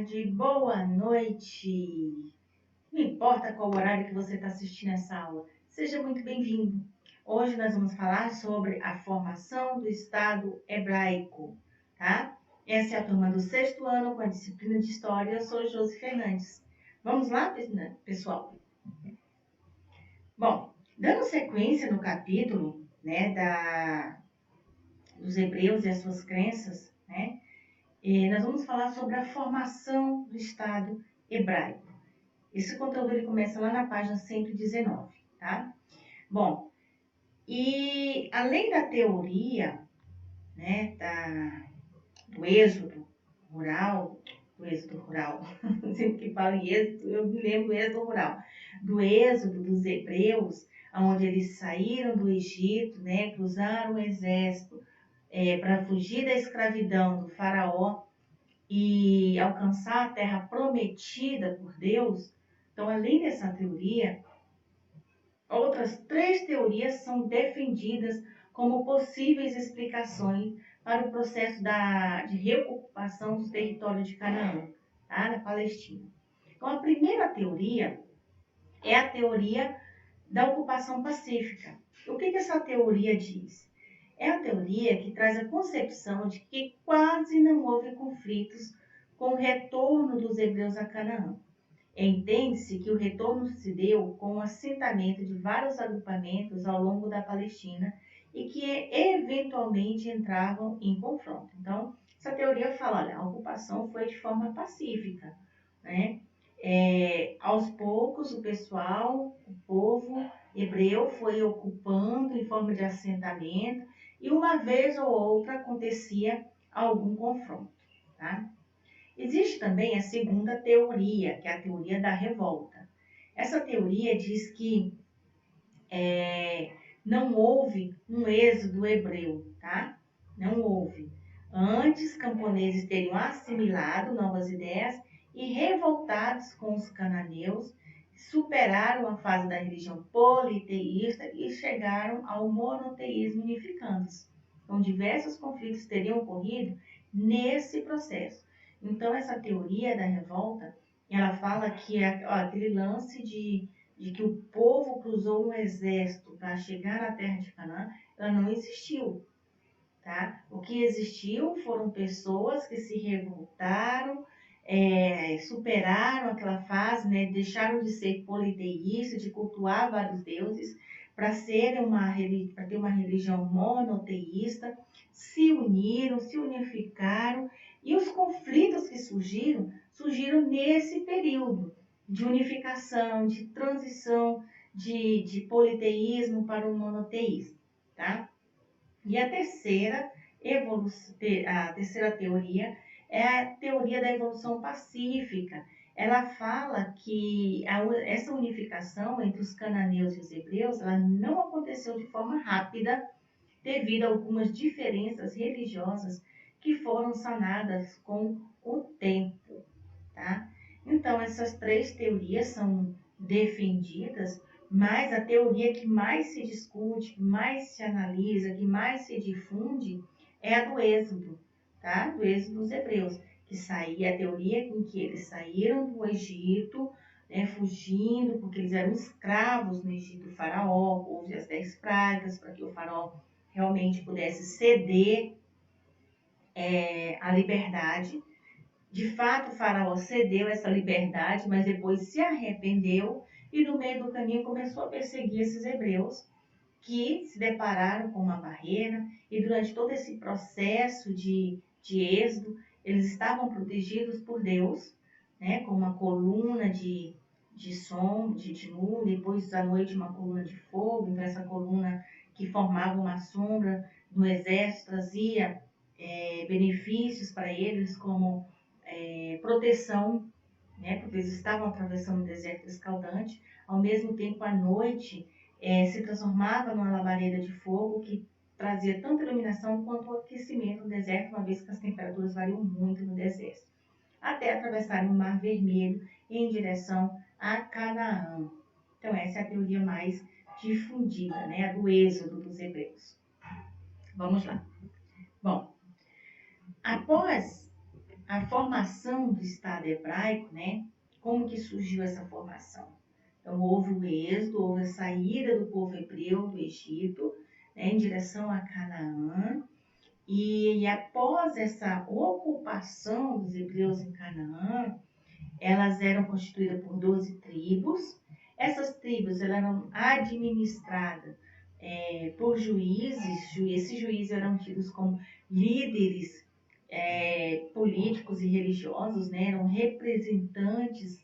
tarde, boa noite. Não importa qual horário que você está assistindo essa aula, seja muito bem-vindo. Hoje nós vamos falar sobre a formação do Estado hebraico, tá? Essa é a turma do 6º ano com a disciplina de História. Eu sou Josi Fernandes. Vamos lá, pessoal? Bom, dando sequência no capítulo, dos Hebreus e as suas crenças, nós vamos falar sobre a formação do Estado hebraico. Esse conteúdo ele começa lá na página 119, tá? Bom, e além da teoria, do êxodo rural, sempre que falo em êxodo, eu me lembro do êxodo rural, do êxodo dos hebreus, onde eles saíram do Egito, cruzaram o exército para fugir da escravidão do faraó e alcançar a terra prometida por Deus. Então, além dessa teoria, outras 3 teorias são defendidas como possíveis explicações para o processo de reocupação dos territórios de Canaã, tá? Na Palestina. Então, a primeira teoria é a teoria da ocupação pacífica. O que essa teoria diz? É a teoria que traz a concepção de que quase não houve conflitos com o retorno dos hebreus a Canaã. Entende-se que o retorno se deu com o assentamento de vários agrupamentos ao longo da Palestina e que eventualmente entravam em confronto. Então, essa teoria fala, olha, a ocupação foi de forma pacífica, aos poucos o povo hebreu foi ocupando em forma de assentamento e uma vez ou outra acontecia algum confronto, tá? Existe também a segunda teoria, que é a teoria da revolta. Essa teoria diz que não houve um êxodo hebreu, tá? Não houve. Antes, camponeses teriam assimilado novas ideias e revoltados com os cananeus, superaram a fase da religião politeísta e chegaram ao monoteísmo unificando-se. Então, diversos conflitos teriam ocorrido nesse processo. Então, essa teoria da revolta, ela fala que aquele lance de que o povo cruzou um exército para chegar na terra de Canaã, ela não existiu, tá? O que existiu foram pessoas que se revoltaram, superaram aquela fase, deixaram de ser politeístas, de cultuar vários deuses, para ter uma religião monoteísta, se uniram, se unificaram, e os conflitos que surgiram nesse período de unificação, de transição de politeísmo para o monoteísmo, tá? E a terceira teoria é a teoria da evolução pacífica. Ela fala que essa unificação entre os cananeus e os hebreus, ela não aconteceu de forma rápida, devido a algumas diferenças religiosas que foram sanadas com o tempo, tá? Então, essas 3 teorias são defendidas, mas a teoria que mais se discute, que mais se analisa, que mais se difunde é a do êxodo, tá? Do êxodo dos hebreus, a teoria em que eles saíram do Egito, fugindo, porque eles eram escravos no Egito do faraó, houve as 10 pragas para que o faraó realmente pudesse ceder a liberdade. De fato, o faraó cedeu essa liberdade, mas depois se arrependeu e no meio do caminho começou a perseguir esses hebreus que se depararam com uma barreira e durante todo esse processo de êxodo, eles estavam protegidos por Deus, com uma coluna de nuvem, depois à noite uma coluna de fogo. Então essa coluna que formava uma sombra no exército trazia benefícios para eles como proteção, porque eles estavam atravessando o deserto escaldante. Ao mesmo tempo, à noite, se transformava numa labareda de fogo que trazia tanto iluminação quanto aquecimento no deserto, uma vez que as temperaturas variam muito no deserto, até atravessarem o Mar Vermelho em direção a Canaã. Então, essa é a teoria mais difundida, a do êxodo dos hebreus. Vamos lá. Bom, após a formação do Estado hebraico, né? Como que surgiu essa formação? Então, houve o êxodo, houve a saída do povo hebreu do Egito, né, em direção a Canaã. E após essa ocupação dos hebreus em Canaã, elas eram constituídas por 12 tribos. Essas tribos eram administradas por juízes. Esses juízes eram tidos como líderes políticos e religiosos, né? Eram representantes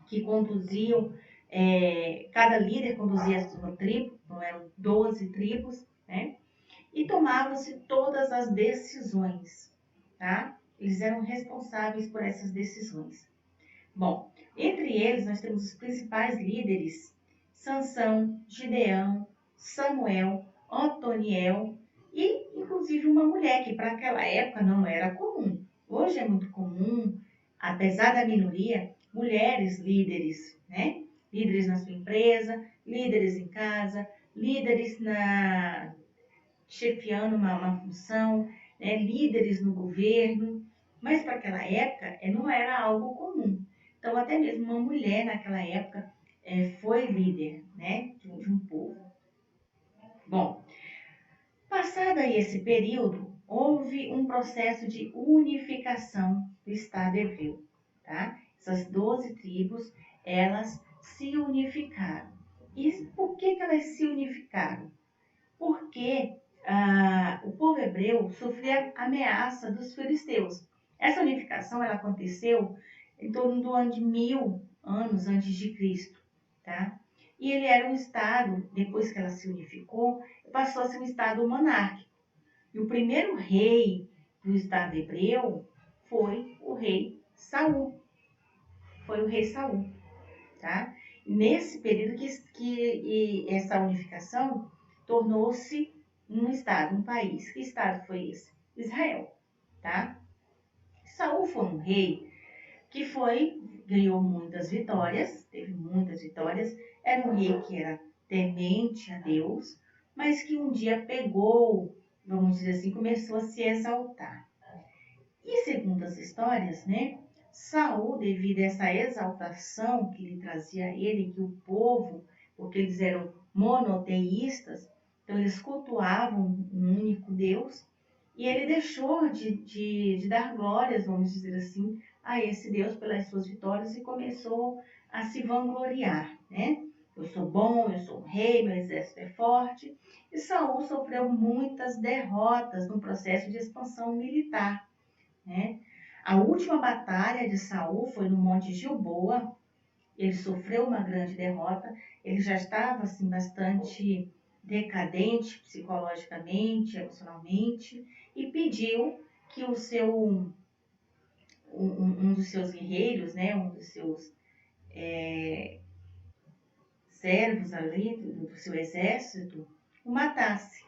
que conduziam, cada líder conduzia a sua tribo, então eram 12 tribos, né? E tomavam-se todas as decisões, tá? Eles eram responsáveis por essas decisões. Bom, entre eles nós temos os principais líderes: Sansão, Gideão, Samuel, Otoniel e inclusive uma mulher que para aquela época não era comum. Hoje é muito comum, apesar da minoria, mulheres líderes, né? Líderes na sua empresa, líderes em casa, líderes chefiando uma função, né? Líderes no governo. Mas para aquela época não era algo comum. Então, até mesmo uma mulher naquela época foi líder, né, de um povo. Bom, passado aí esse período, houve um processo de unificação do Estado hebreu, tá? Essas 12 tribos, elas se unificaram. E por que elas se unificaram? Porque o povo hebreu sofria ameaça dos filisteus. Essa unificação ela aconteceu em torno do ano de 1000 anos antes de Cristo, tá? E ele era um estado, depois que ela se unificou, passou a ser um estado monárquico. E o primeiro rei do estado hebreu foi o rei Saul. Foi o rei Saul, tá? Nesse período que essa unificação tornou-se um estado, um país. Que estado foi esse? Israel, tá? Saul foi um rei que ganhou muitas vitórias, teve muitas vitórias, era um rei que era temente a Deus, mas que um dia pegou, vamos dizer assim, começou a se exaltar. E segundo as histórias, né, Saul, devido a essa exaltação que lhe trazia a ele, que o povo, porque eles eram monoteístas, então eles cultuavam um único Deus, e ele deixou de dar glórias, vamos dizer assim, a esse Deus pelas suas vitórias e começou a se vangloriar, né? Eu sou bom, eu sou rei, meu exército é forte. E Saul sofreu muitas derrotas no processo de expansão militar, né? A última batalha de Saul foi no Monte Gilboa. Ele sofreu uma grande derrota. Ele já estava assim bastante decadente psicologicamente, emocionalmente, e pediu que um dos seus guerreiros, né, um dos seus servos ali do seu exército, o matasse.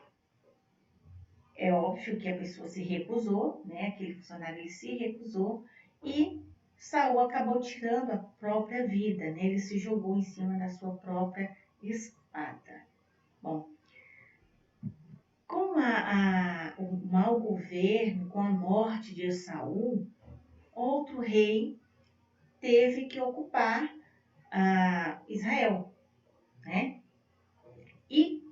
É óbvio que a pessoa se recusou, né, aquele funcionário ele se recusou e Saul acabou tirando a própria vida, né, ele se jogou em cima da sua própria espada. Bom, com o mau governo, com a morte de Saul, outro rei teve que ocupar Israel, né? E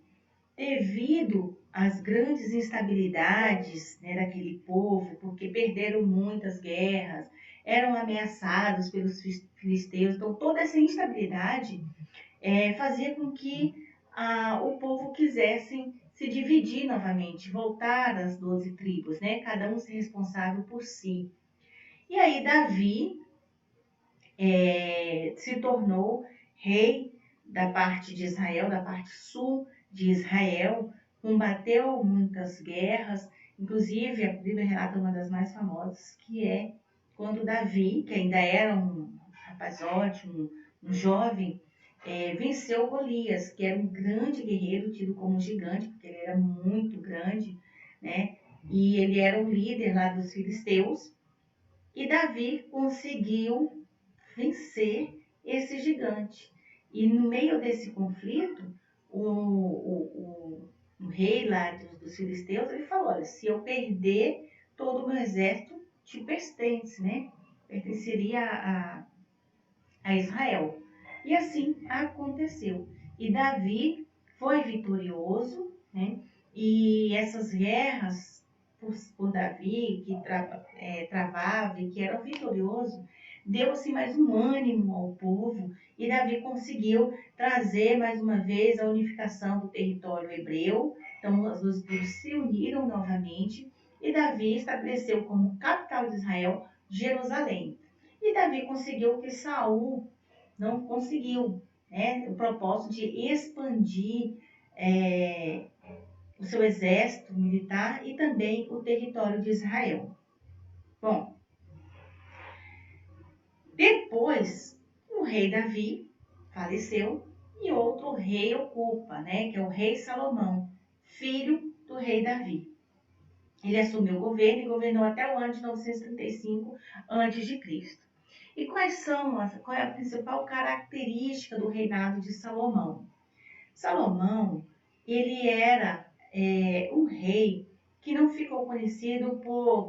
devido às grandes instabilidades, né, daquele povo, porque perderam muitas guerras, eram ameaçados pelos filisteus, então toda essa instabilidade fazia com que o povo quisesse se dividir novamente, voltar às 12 tribos, né? Cada um ser responsável por si. E aí Davi se tornou rei da parte de Israel, da parte sul de Israel, combateu muitas guerras, inclusive a Bíblia relata uma das mais famosas, que é quando Davi, que ainda era um rapazote, um jovem, venceu Golias, que era um grande guerreiro, tido como gigante, porque ele era muito grande, né? E ele era o líder lá dos filisteus, e Davi conseguiu vencer esse gigante. E no meio desse conflito, o rei lá dos filisteus, ele falou, olha, se eu perder todo o meu exército, te pertence, né? Pertenceria a Israel. E assim aconteceu. E Davi foi vitorioso, né? E essas guerras por Davi, que travava e que era vitorioso, deu assim mais um ânimo ao povo e Davi conseguiu trazer mais uma vez a unificação do território hebreu. Então as duas tribos se uniram novamente e Davi estabeleceu como capital de Israel Jerusalém. E Davi conseguiu o que Saul não conseguiu, né? O propósito de expandir o seu exército militar e também o território de Israel. Bom, depois o rei Davi faleceu e outro rei ocupa, né? Que é o rei Salomão, filho do rei Davi. Ele assumiu o governo e governou até o ano de 935 a.C. E qual é a principal característica do reinado de Salomão? Salomão, ele era um rei que não ficou conhecido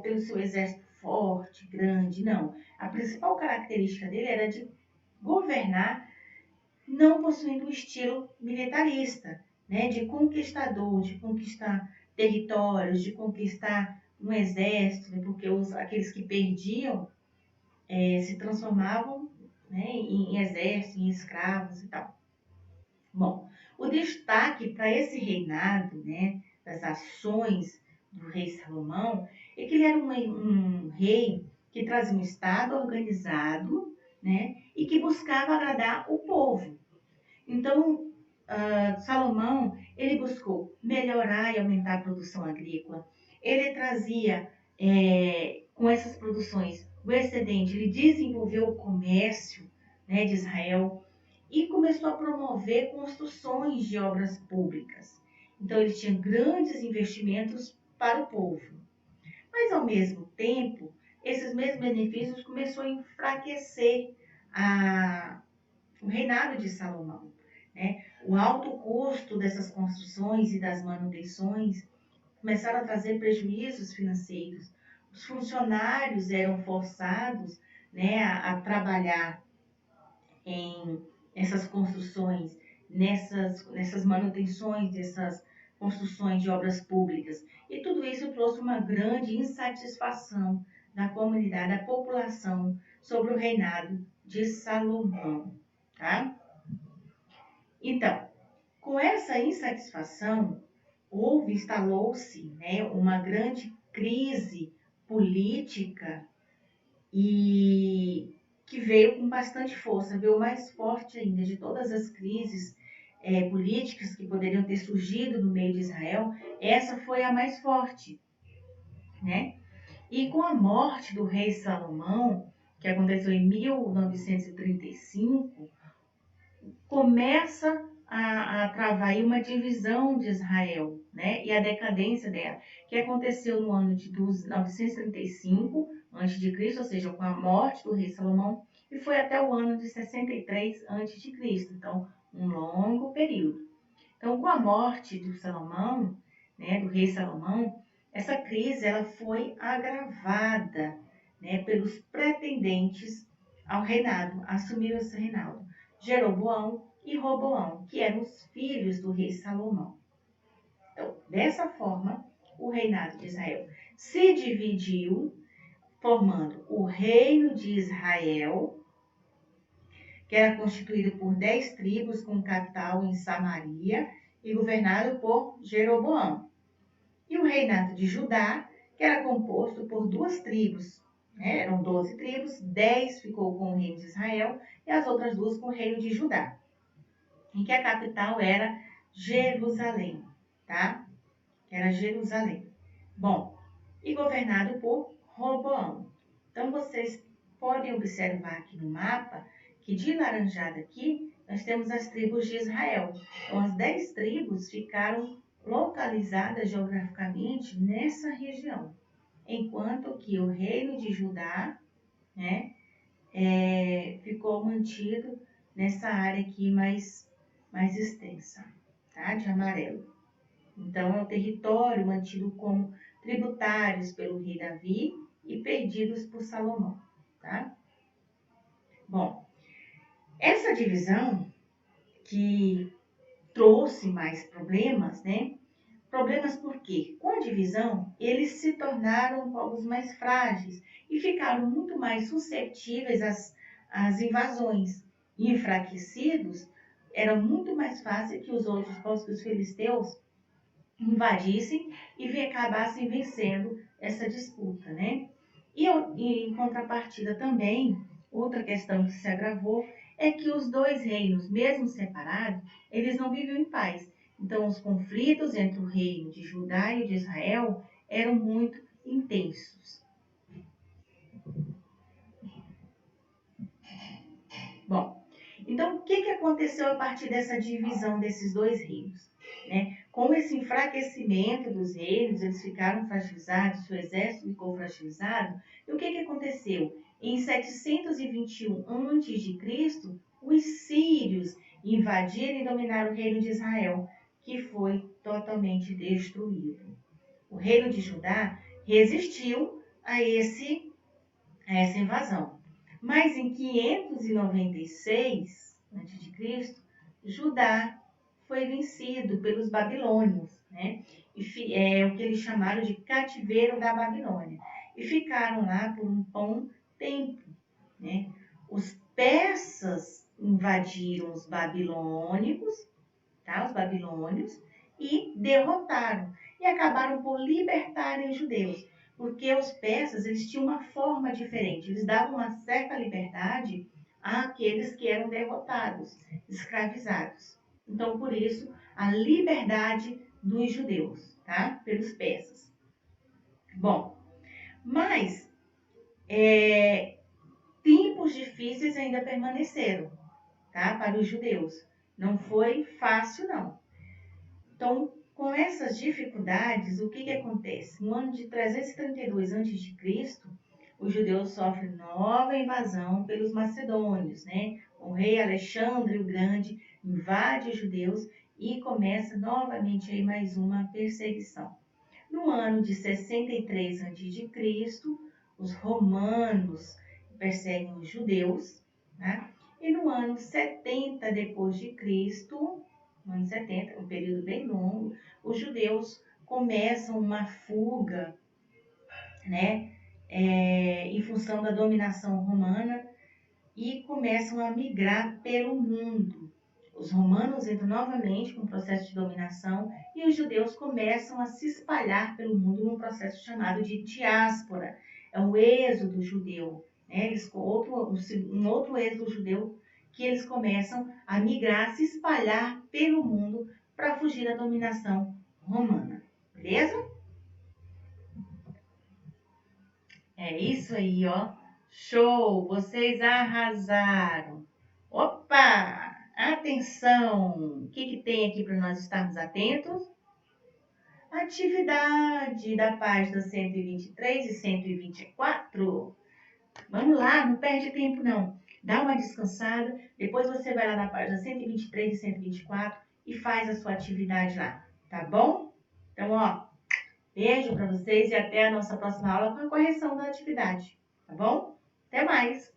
pelo seu exército forte, grande, não. A principal característica dele era de governar não possuindo um estilo militarista, né, de conquistador, de conquistar territórios, de conquistar um exército, né, porque aqueles que perdiam se transformavam, né, em exército, em escravos e tal. Bom, o destaque para esse reinado, né, das ações do rei Salomão, é que ele era um rei que trazia um Estado organizado, né, e que buscava agradar o povo. Então, Salomão, ele buscou melhorar e aumentar a produção agrícola. Ele trazia, com essas produções, o excedente, ele desenvolveu o comércio, né, de Israel e começou a promover construções de obras públicas. Então, ele tinha grandes investimentos para o povo. Mas, ao mesmo tempo, esses mesmos benefícios começaram a enfraquecer o reinado de Salomão, né? O alto custo dessas construções e das manutenções começaram a trazer prejuízos financeiros. Os funcionários eram forçados, né, a trabalhar em essas construções, nessas manutenções dessas construções de obras públicas. E tudo isso trouxe uma grande insatisfação da comunidade, da população sobre o reinado de Salomão, tá? Então, com essa insatisfação, instalou-se, né, uma grande crise política e que veio com bastante força, veio mais forte ainda de todas as crises políticas que poderiam ter surgido no meio de Israel, essa foi a mais forte, né? E com a morte do rei Salomão, que aconteceu em 1935, começa a travar aí uma divisão de Israel, né? E a decadência dela, que aconteceu no ano de 935 a.C., ou seja, com a morte do rei Salomão, e foi até o ano de 63 a.C., então um longo período. Então, com a morte do Salomão, né, do rei Salomão, essa crise ela foi agravada, né, pelos pretendentes ao reinado, assumiram esse reinado, Jeroboão e Roboão, que eram os filhos do rei Salomão. Então, dessa forma, o reinado de Israel se dividiu, formando o reino de Israel, que era constituído por 10 tribos com capital em Samaria e governado por Jeroboão. E o reinado de Judá, que era composto por 2 tribos, né? Eram 12 tribos, 10 ficou com o reino de Israel e as outras 2 com o reino de Judá, em que a capital era Jerusalém, tá? Era Jerusalém. Bom, e governado por Roboão. Então, vocês podem observar aqui no mapa que de laranjada aqui, nós temos as tribos de Israel. Então, as 10 tribos ficaram localizadas geograficamente nessa região, enquanto que o reino de Judá, né, ficou mantido nessa área aqui mais extensa, tá? De amarelo. Então, é o território mantido como tributários pelo rei Davi e perdidos por Salomão, tá? Bom, essa divisão que trouxe mais problemas, né? Problemas por quê? Com a divisão, eles se tornaram povos mais frágeis e ficaram muito mais suscetíveis às invasões. E enfraquecidos, era muito mais fácil que os outros povos, que os filisteus, invadissem e acabassem vencendo essa disputa, né? E em contrapartida também, outra questão que se agravou é que os dois reinos, mesmo separados, eles não viviam em paz. Então, os conflitos entre o reino de Judá e o de Israel eram muito intensos. Bom, então o que aconteceu a partir dessa divisão desses dois reinos? Né? Com esse enfraquecimento dos reinos, eles ficaram fragilizados, seu exército ficou fragilizado. E o que aconteceu? Em 721 a.C., os sírios invadiram e dominaram o reino de Israel, que foi totalmente destruído. O reino de Judá resistiu a essa invasão. Mas em 596 a.C., Judá foi vencido pelos babilônios, né? É o que eles chamaram de cativeiro da Babilônia. E ficaram lá por um bom tempo, né? Os persas invadiram os babilônicos, tá? Os babilônios, e derrotaram. E acabaram por libertarem os judeus. Porque os persas, eles tinham uma forma diferente. Eles davam uma certa liberdade àqueles que eram derrotados, escravizados. Então, por isso, a liberdade dos judeus, tá? Pelos persas. Bom, mas tempos difíceis ainda permaneceram, tá? Para os judeus. Não foi fácil, não. Então, com essas dificuldades, o que acontece? No ano de 332 a.C., os judeus sofrem nova invasão pelos macedônios, né? O rei Alexandre o Grande invade os judeus e começa novamente aí mais uma perseguição. No ano de 63 a.C., os romanos perseguem os judeus, né? E no ano 70 depois de Cristo, no ano 70, um período bem longo, os judeus começam uma fuga, né, em função da dominação romana e começam a migrar pelo mundo. Os romanos entram novamente com o processo de dominação e os judeus começam a se espalhar pelo mundo num processo chamado de diáspora. É o êxodo judeu, né? Um outro êxodo judeu que eles começam a migrar, se espalhar pelo mundo para fugir da dominação romana. Beleza? É isso aí, ó. Show! Vocês arrasaram. Opa! Atenção! O que tem aqui para nós estarmos atentos? Atividade da página 123 e 124. Vamos lá, não perde tempo não. Dá uma descansada, depois você vai lá na página 123 e 124 e faz a sua atividade lá, tá bom? Então, ó, beijo para vocês e até a nossa próxima aula com a correção da atividade, tá bom? Até mais!